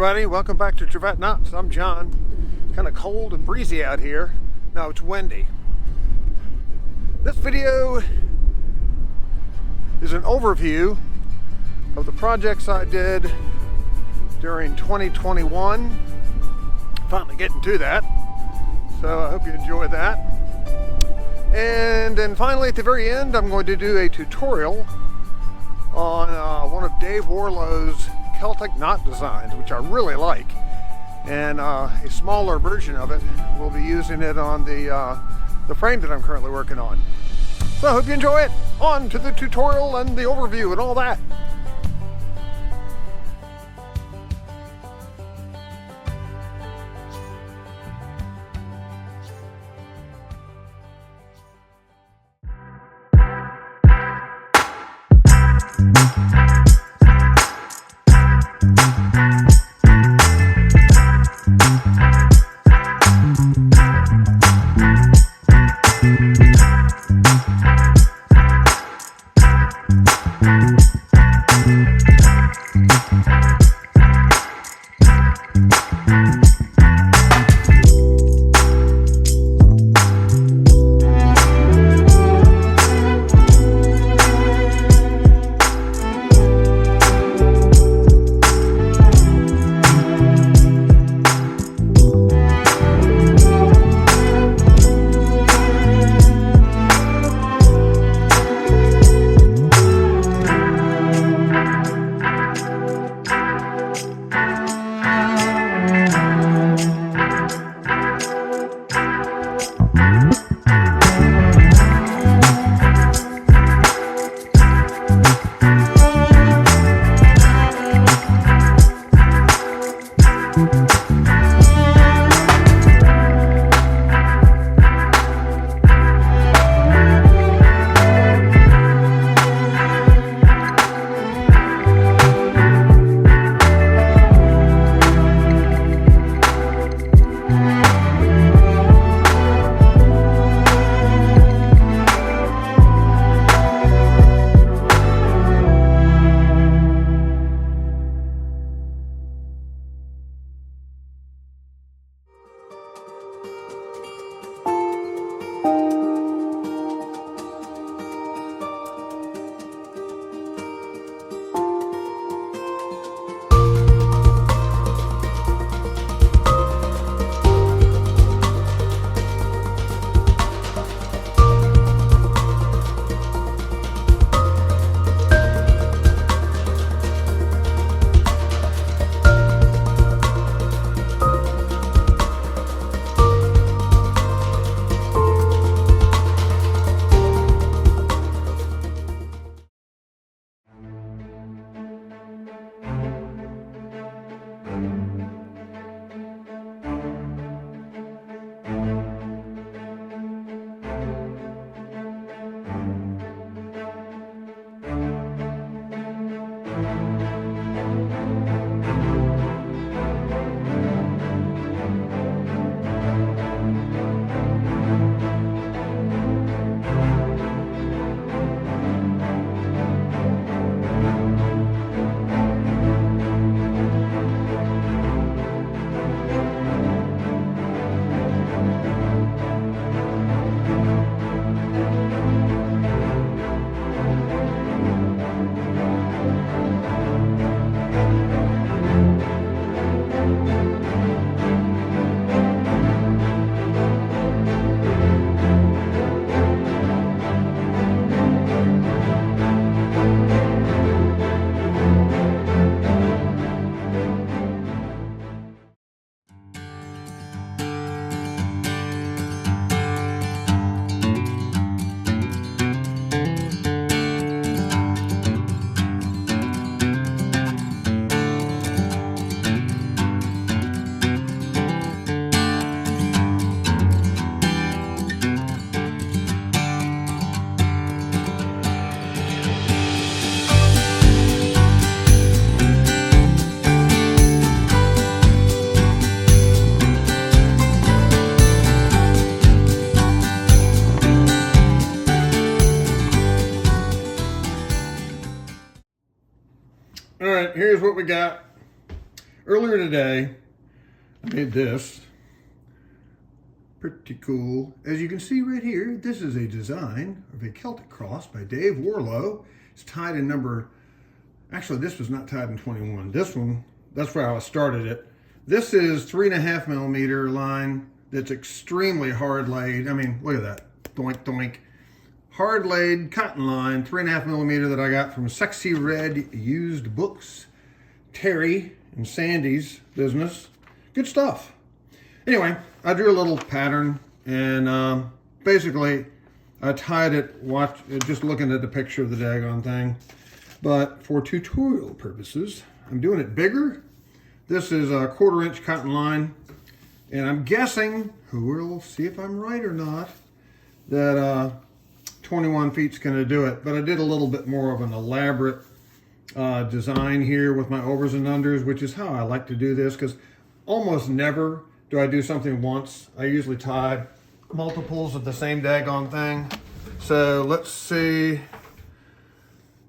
everybody, welcome back to Trivet Knots. I'm John. It's kind of cold and breezy out here. No, it's windy. This video is an overview of the projects I did during 2021. Finally getting to that, so I hope you enjoy that. And then finally at the very end, I'm going to do a tutorial on one of Dave Warlow's Celtic knot designs, which I really like, and a smaller version of it. We'll be using it on the frame that I'm currently working on. So I hope you enjoy it. On to the tutorial and the overview and all that. All right, here's what we got. earlier today, I made this. Pretty cool. As you can see right here, this is a design of a Celtic Cross by Dave Warlow. It's tied in number, actually this was not tied in 21. This one, that's where I started it. This is 3.5 millimeter line that's extremely hard laid. I mean, look at that, doink, doink. Hard laid cotton line, 3.5 millimeter that I got from Sexy Red Used Books, Terry and Sandy's business. Good stuff. Anyway, I drew a little pattern and basically I tied it, just looking at the picture of the daggone thing. But for tutorial purposes, I'm doing it bigger. This is a 1/4 inch cotton line. And I'm guessing, we'll see if I'm right or not, that 21 feet's gonna do it. But I did a little bit more of an elaborate design here with my overs and unders, which is how I like to do this, because almost never do I do something once. I usually tie multiples of the same daggone thing. So let's see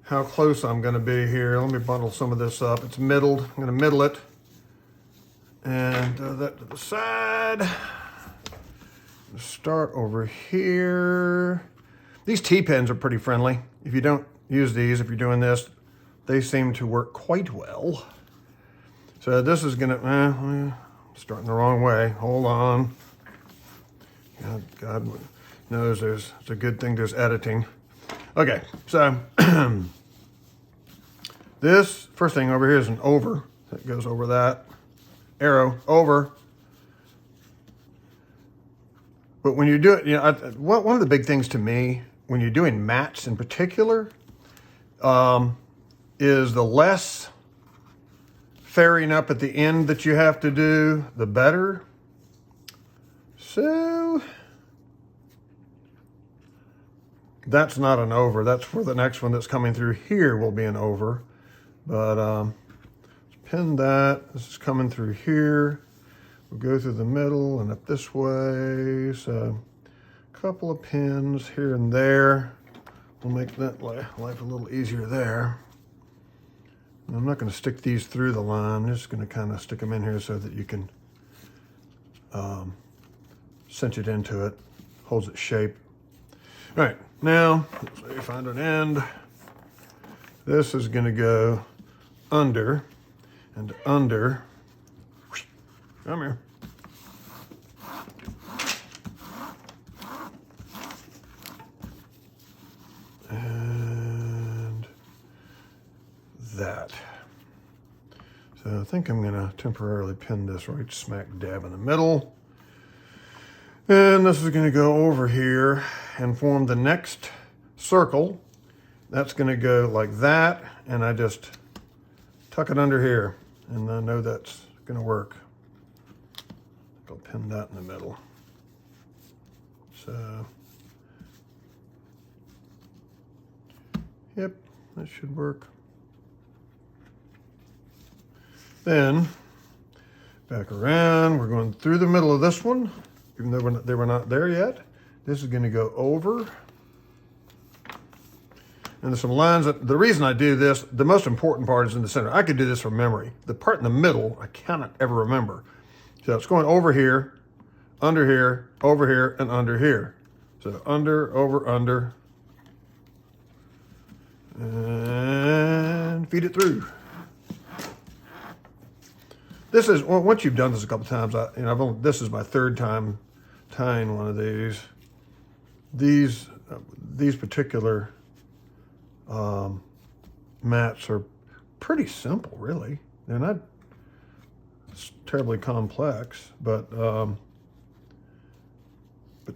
how close I'm gonna be here. Let me bundle some of this up. It's middled, I'm gonna middle it. And that to the side. Start over here. These T-pins are pretty friendly. If you don't use these, if you're doing this, they seem to work quite well. So this is gonna, starting the wrong way. Hold on. God knows it's a good thing there's editing. Okay, so this first thing over here is an over that goes over that. Arrow over. But when you do it, one of the big things to me when you're doing mats in particular is the less fairing up at the end that you have to do, the better. So that's not an over. That's for the next one that's coming through here will be an over. But pin that. This is coming through here. We'll go through the middle and up this way. So a couple of pins here and there will make that life a little easier there. And I'm not going to stick these through the line. I'm just going to kind of stick them in here so that you can cinch it into it. Holds its shape. All right, now let's say find an end. This is going to go under and under. Come here. And that. So I think I'm going to temporarily pin this right smack dab in the middle. And this is going to go over here and form the next circle. That's going to go like that. And I just tuck it under here. And I know that's going to work. I'll pin that in the middle. So, yep, that should work. Then, back around, we're going through the middle of this one, even though they were not there yet. This is going to go over. And there's some lines that, the reason I do this, the most important part is in the center. I could do this from memory. The part in the middle, I cannot ever remember. So it's going over here, under here, over here, and under here. So under, over, under. And feed it through. This is, well, once you've done this a couple times, this is my third time tying one of these. These particular mats are pretty simple, really. They're not terribly complex, but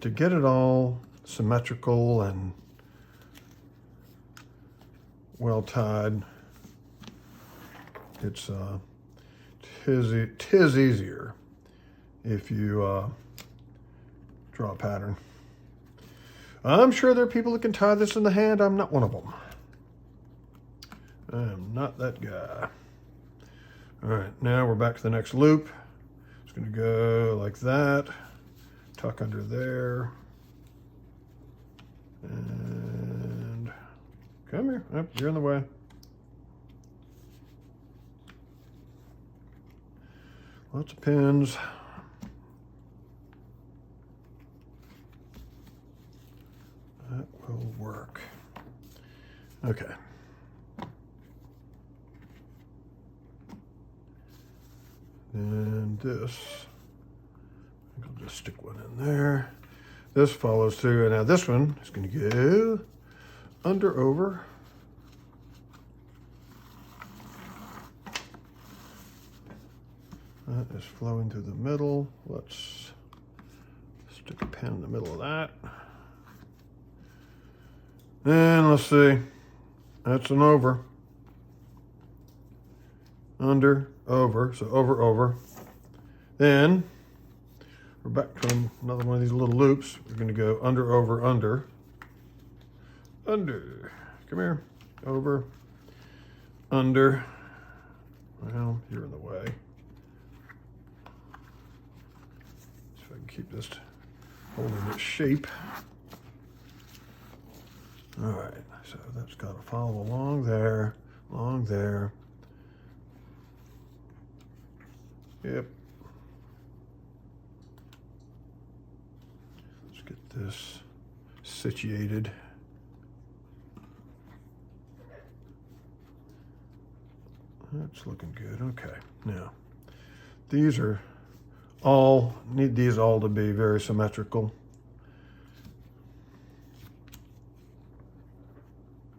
to get it all symmetrical and well tied, it's tis easier if you draw a pattern. I'm sure there are people that can tie this in the hand. I'm not one of them. I am not that guy. All right, now we're back to the next loop. It's going to go like that, tuck under there, and come here. Oh, you're in the way. Lots of pins. That will work. Okay. And this, I'll just stick one in there. This follows through, and now this one is going to go under, over. That is flowing through the middle. Let's stick a pin in the middle of that. And let's see, that's an over. Under, over, so over, over. Then we're back to another one of these little loops. We're going to go under, over, under. Under, come here, over, under. Well, you're in the way. See if I can keep this holding its shape. All right, so that's got to follow along there, along there. Yep. Let's get this situated. That's looking good. Okay. Now, these are all, need these all to be very symmetrical.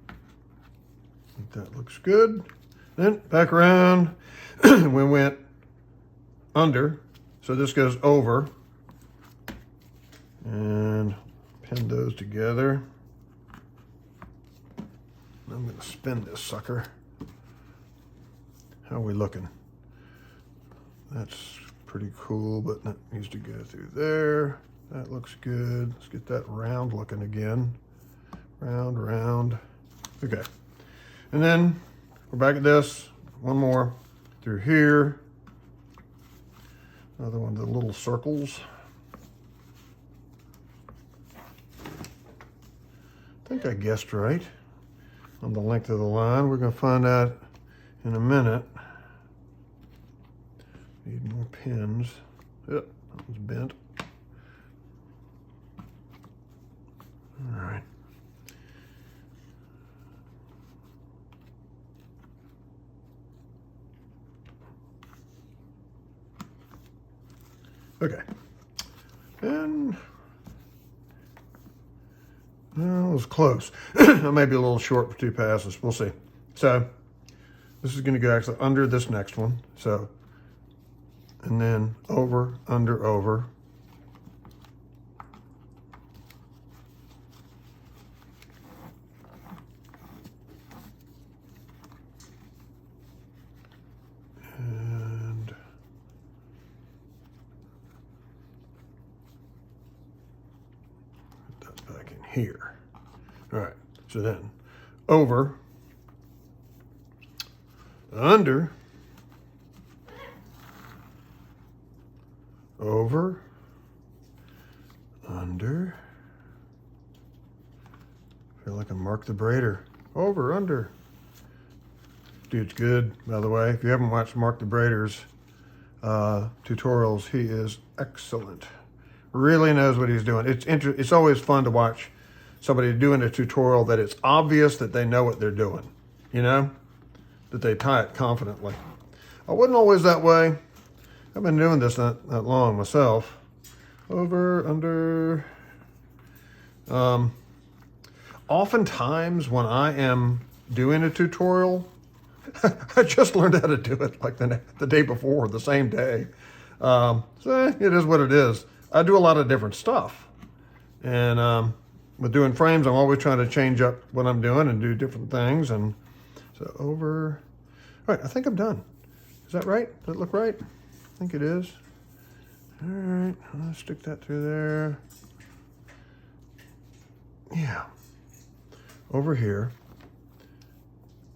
I think that looks good. Then back around, we went under, so this goes over, and pin those together. I'm going to spin this sucker. How are we looking? That's pretty cool, but that needs to go through there. That looks good. Let's get that round looking again. Round, round. Okay. And then we're back at this. One more through here. Another one of the little circles. I think I guessed right on the length of the line. We're going to find out in a minute. Need more pins. Yep, that one's bent. All right. Okay. And well, it was close. I may be a little short for 2 passes. We'll see. So this is going to go actually under this next one. So, and then over, under, over. And put that back in here. All right, so then over, under, over, under. I feel like I marked the braider. Over, under. Dude's good, by the way. If you haven't watched Mark the Braider's tutorials, he is excellent. Really knows what he's doing. It's always fun to watch somebody doing a tutorial that it's obvious that they know what they're doing, you know? That they tie it confidently. I wasn't always that way. I've been doing this not that long myself. Over, under. Oftentimes when I am doing a tutorial, I just learned how to do it like the day before, the same day. So it is what it is. I do a lot of different stuff. And with doing frames, I'm always trying to change up what I'm doing and do different things. And so over. All right, I think I'm done. Is that right? Does it look right? I think it is. All right, let's stick that through there. Yeah. Over here.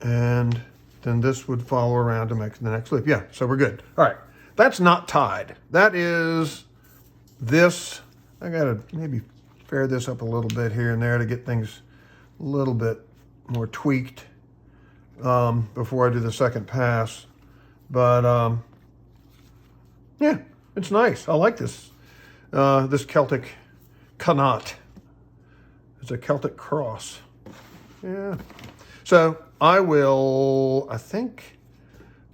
And then this would follow around to make the next loop. Yeah, so we're good. All right, that's not tied. That is this. I gotta maybe fair this up a little bit here and there to get things a little bit more tweaked before I do the second pass. But Yeah, it's nice. I like this. This Celtic Mat. It's a Celtic cross. Yeah. So I will, I think,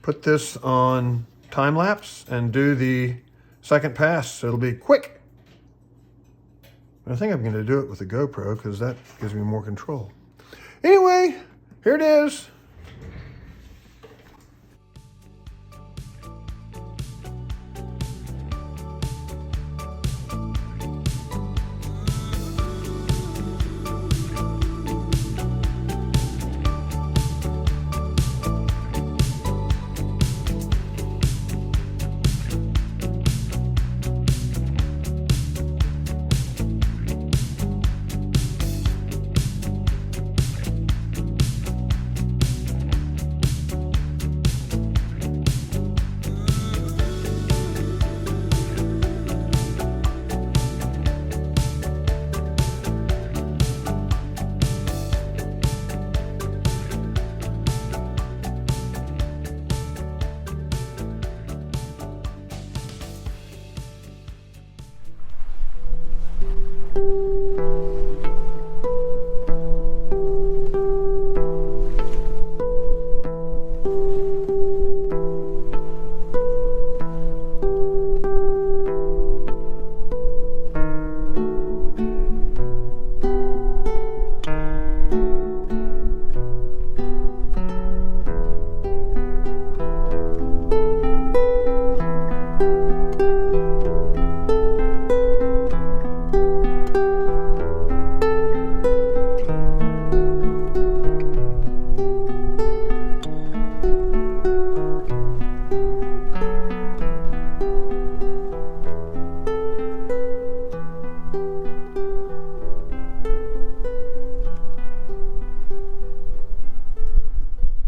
put this on time lapse and do the second pass. So it'll be quick. I think I'm going to do it with the GoPro because that gives me more control. Anyway, here it is.